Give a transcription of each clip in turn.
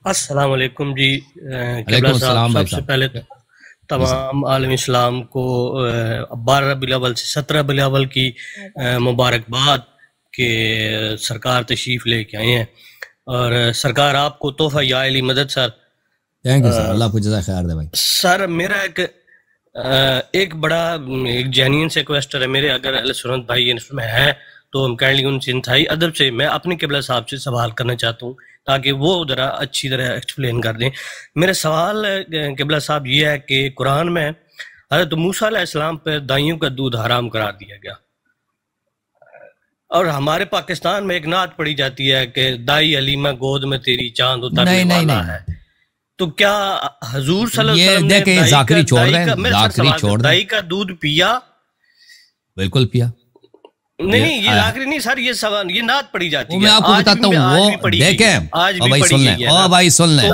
السلام علیکم جی۔ علیکم قبلہ صاحب، السلام بھائی سب سے صاحب۔ پہلے جی صاحب، تمام عالم اسلام کو 12 ربیع الاول سے 17 ربیع الاول کی مبارکباد کہ سرکار تشریف لے کے آئے ہیں، اور سرکار آپ کو تحفہ یا علی مدد سر۔ تھینک یو سر، اللہ کو جزائے خیر دے بھائی۔ سر میرا ایک بڑا ایک جینین سے ریکویسٹ ہے میرے، اگر اہل سنت بھائی اس میں ہے تو ہم کائنڈلی ان سے انتہائی ادب سے میں اپنے قبلہ صاحب سے سوال کرنا چاہتا ہوں تاکہ وہ ذرا اچھی طرح ایکسپلین کر دیں۔ میرا سوال قبلہ صاحب یہ ہے کہ قرآن میں حضرت موسیٰ علیہ السلام پہ دائیوں کا دودھ حرام قرار دیا گیا، اور ہمارے پاکستان میں ایک نعت پڑھی جاتی ہے کہ دائی حلیمہ گود میں تیری چاند اترنے والا ہے، تو کیا حضور صلی اللہ علیہ یہ وسلم نے دیکھیں ذاکری چھوڑ دیں، ذاکری چھوڑ دیں۔ دائی کا دودھ پیا؟ بالکل پیا۔ نہیں یہ ذاکری نہیں سر، یہ سوال یہ نعت پڑھی جاتی ہے، میں آپ کو بتاتا ہوں، وہ دیکھیں بھائی سن لیں، او بھائی سن لیں،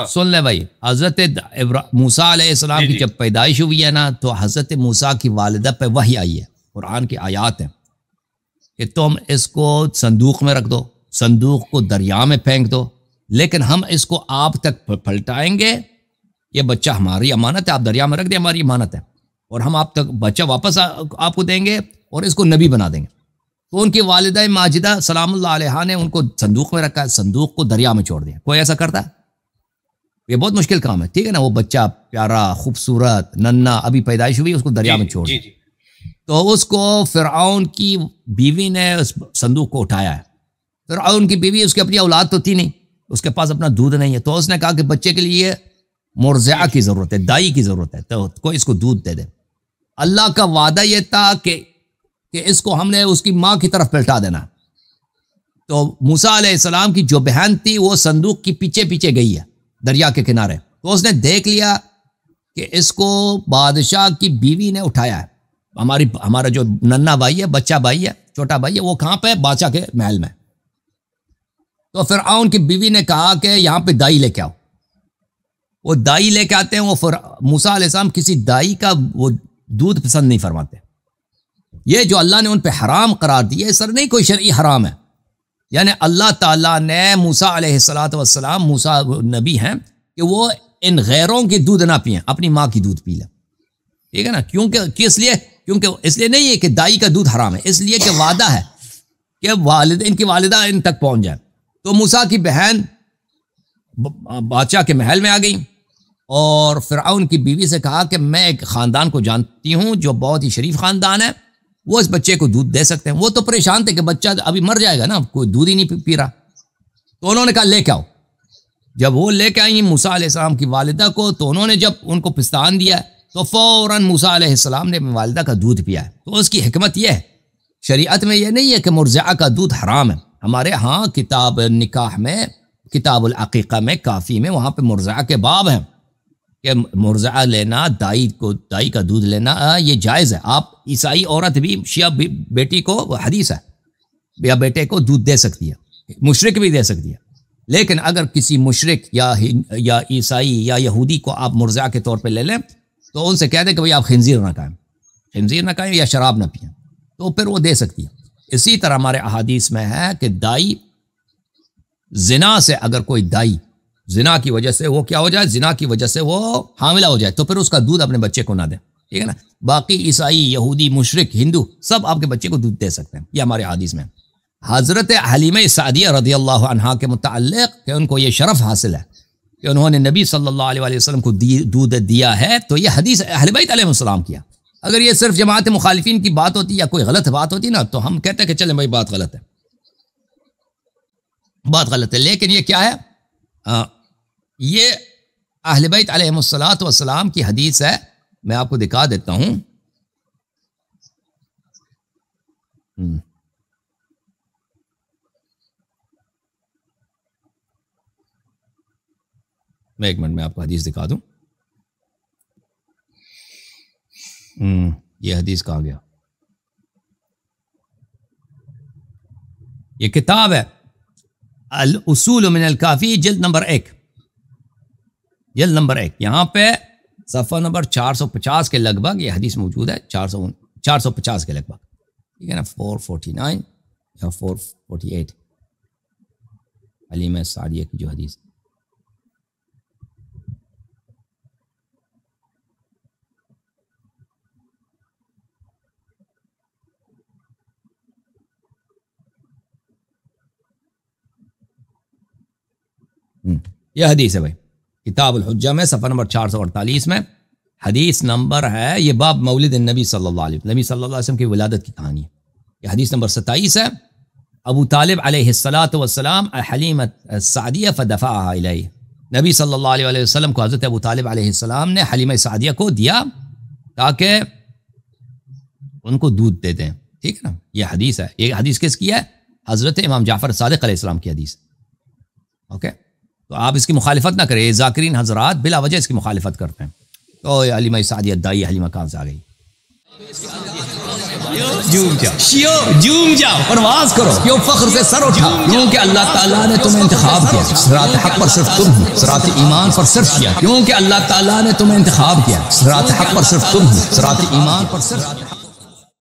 سن لیں بھائی۔ حضرت موسیٰ علیہ السلام کی جب پیدائش ہوئی ہے نا، تو حضرت موسیٰ کی والدہ پہ وحی آئی ہے، قرآن کی آیات ہیں کہ تم اس کو صندوق میں رکھ دو، صندوق کو دریا میں پھینک دو، لیکن ہم اس کو آپ تک پلٹائیں گے، یہ بچہ ہماری امانت ہے، آپ دریا میں رکھ دیں، ہماری امانت ہے، اور ہم آپ تک بچہ واپس آپ کو دیں گے اور اس کو نبی بنا دیں گے۔ تو ان کی والدہ ماجدہ سلام اللہ علیہا نے ان کو صندوق میں رکھا ہے، صندوق کو دریا میں چھوڑ دیا۔ کوئی ایسا کرتا ہے؟ یہ بہت مشکل کام ہے، ٹھیک ہے نا؟ وہ بچہ پیارا، خوبصورت، ننھا، ابھی پیدائش ہوئی، اس کو دریا میں چھوڑ دیا۔ تو اس کو فرعون کی بیوی نے اس صندوق کو اٹھایا ہے۔ فرعون کی بیوی، اس کی اپنی اولاد تو تھی نہیں، اس کے پاس اپنا دودھ نہیں ہے، تو اس نے کہا کہ بچے کے لیے مرضعہ کی ضرورت ہے، دائی کی ضرورت ہے، تو کوئی اس کو دودھ دے دے۔ اللہ کا وعدہ یہ تھا کہ اس کو ہم نے اس کی ماں کی طرف پلٹا دینا۔ تو موسیٰ علیہ السلام کی جو بہن تھی وہ صندوق کی پیچھے پیچھے گئی ہے دریا کے کنارے، تو اس نے دیکھ لیا کہ اس کو بادشاہ کی بیوی نے اٹھایا ہے، ہمارا جو ننھا بھائی ہے، بچہ بھائی ہے، چھوٹا بھائی ہے، وہ کہاں پہ؟ بادشاہ کے محل میں۔ تو فرعون کی بیوی نے کہا کہ یہاں پہ دائی لے کے آؤ۔ وہ دائی لے کے آتے ہیں، وہ موسیٰ علیہ السلام کسی دائی کا وہ دودھ پسند نہیں فرماتے۔ یہ جو اللہ نے ان پہ حرام قرار دیا، سر نہیں کوئی شرعی حرام ہے، یعنی اللہ تعالیٰ نے موسیٰ علیہ السلام، موسیٰ نبی ہیں، کہ وہ ان غیروں کے دودھ نہ پئیں، اپنی ماں کی دودھ پی لیں، ٹھیک ہے نا؟ کیونکہ اس لیے نہیں ہے کہ دائی کا دودھ حرام ہے، اس لیے کہ وعدہ ہے کہ ان کی والدہ ان تک پہنچ جائے۔ تو موسیٰ کی بہن بادشاہ کے محل میں آ گئی اور فرعون کی بیوی سے کہا کہ میں ایک خاندان کو جانتی ہوں جو بہت ہی شریف خاندان ہے، وہ اس بچے کو دودھ دے سکتے ہیں۔ وہ تو پریشان تھے کہ بچہ ابھی مر جائے گا نا، کوئی دودھ ہی نہیں پی رہا۔ تو انہوں نے کہا لے کے آؤ۔ جب وہ لے کے آئیں موسیٰ علیہ السلام کی والدہ کو، تو انہوں نے جب ان کو پستان دیا تو فوراً موسیٰ علیہ السلام نے والدہ کا دودھ پیا ہے۔ تو اس کی حکمت یہ ہے، شریعت میں یہ نہیں ہے کہ مرضعہ کا دودھ حرام ہے۔ ہمارے ہاں کتاب نکاح میں، کتاب العقیقہ میں، کافی میں، وہاں پہ مرضعہ کے باب ہیں کہ مرضعہ لینا، دائی کا دودھ لینا یہ جائز ہے۔ آپ عیسائی عورت بھی، شیعہ بیٹی کو، حدیث ہے، یا بیٹے کو دودھ دے سکتی ہے، مشرک بھی دے سکتی ہے۔ لیکن اگر کسی مشرک یا عیسائی یا یہودی کو آپ مرضعہ کے طور پہ لے لیں تو ان سے کہہ دیں کہ بھئی آپ خنزیر نہ کھائیں یا شراب نہ پئیں، تو پھر وہ دے سکتی ہے۔ اسی طرح ہمارے احادیث میں ہے کہ دائی، زنا سے اگر کوئی دائی زنا کی وجہ سے وہ کیا ہو جائے، زنا کی وجہ سے وہ حاملہ ہو جائے، تو پھر اس کا دودھ اپنے بچے کو نہ دیں، ٹھیک ہے نا؟ باقی عیسائی، یہودی، مشرک، ہندو سب آپ کے بچے کو دودھ دے سکتے ہیں، یہ ہمارے حدیث میں۔ حضرت حلیمہ سعدیہ رضی اللہ عنہا کے متعلق کہ ان کو یہ شرف حاصل ہے کہ انہوں نے نبی صلی اللہ علیہ وسلم کو دودھ دیا ہے، تو یہ حدیث اہل بیت علیہ السلام کیا۔ اگر یہ صرف جماعت مخالفین کی بات ہوتی یا کوئی غلط بات ہوتی نا، تو ہم کہتے کہ چلیں بھائی بات غلط ہے، بات غلط ہے۔ لیکن یہ کیا ہے؟ یہ اہل بیت علیہ السلام کی حدیث ہے، میں آپ کو دکھا دیتا ہوں۔ میں ایک منٹ میں آپ کو حدیث دکھا دوں۔ یہ حدیث کہاں گیا؟ یہ کتاب ہے الاصول من الکافی، جلد نمبر 1، جلد نمبر 1، یہاں پہ صفحہ نمبر 450 کے لگ بھگ یہ حدیث موجود ہے، 450 کے لگ بھگ، ٹھیک ہے نا؟ 449 یا 448 حلیمہ سعدیہ کی جو حدیث یہ حدیث ہے بھائی، کتاب الحجہ میں صفحہ نمبر 448 میں حدیث نمبر ہے، یہ باب مولد النبی صلی اللہ علیہ وسلم، نبی صلی اللہ علیہ وسلم کی ولادت کی کہانی ہے، یہ حدیث نمبر 27 ہے۔ ابو طالب علیہ السلام حلیمہ السعدیہ فدفعها الیہ، نبی صلی اللہ علیہ وسلم کو حضرت ابو طالب علیہ السلام نے حلیمہ سعدیہ کو دیا تاکہ ان کو دودھ دے دیں، ٹھیک ہے نا، یہ حدیث ہے۔ یہ حدیث کس کی ہے؟ حضرت امام جعفر صادق علیہ السلام کی حدیث، اوکے؟ تو آپ اس کی مخالفت نہ کریں، ذاکرین حضرات بلا وجہ اس کی مخالفت کرتے ہیں۔ تو یہ حلیمہ سعدیہ دائی حلیمہ کہاں سے آ گئی؟ جھوم جاؤ پرواز کرو، کیوں فخر سے سر اٹھا، کیونکہ اللہ تعالیٰ نے تمہیں انتخاب کیا، صراط حق پر صرف تم ہو، صراط ایمان پر صرف کیا، کیونکہ اللہ تعالیٰ نے تمہیں انتخاب کیا، صراط حق پر صرف تم ہو، صراط ایمان پر صرف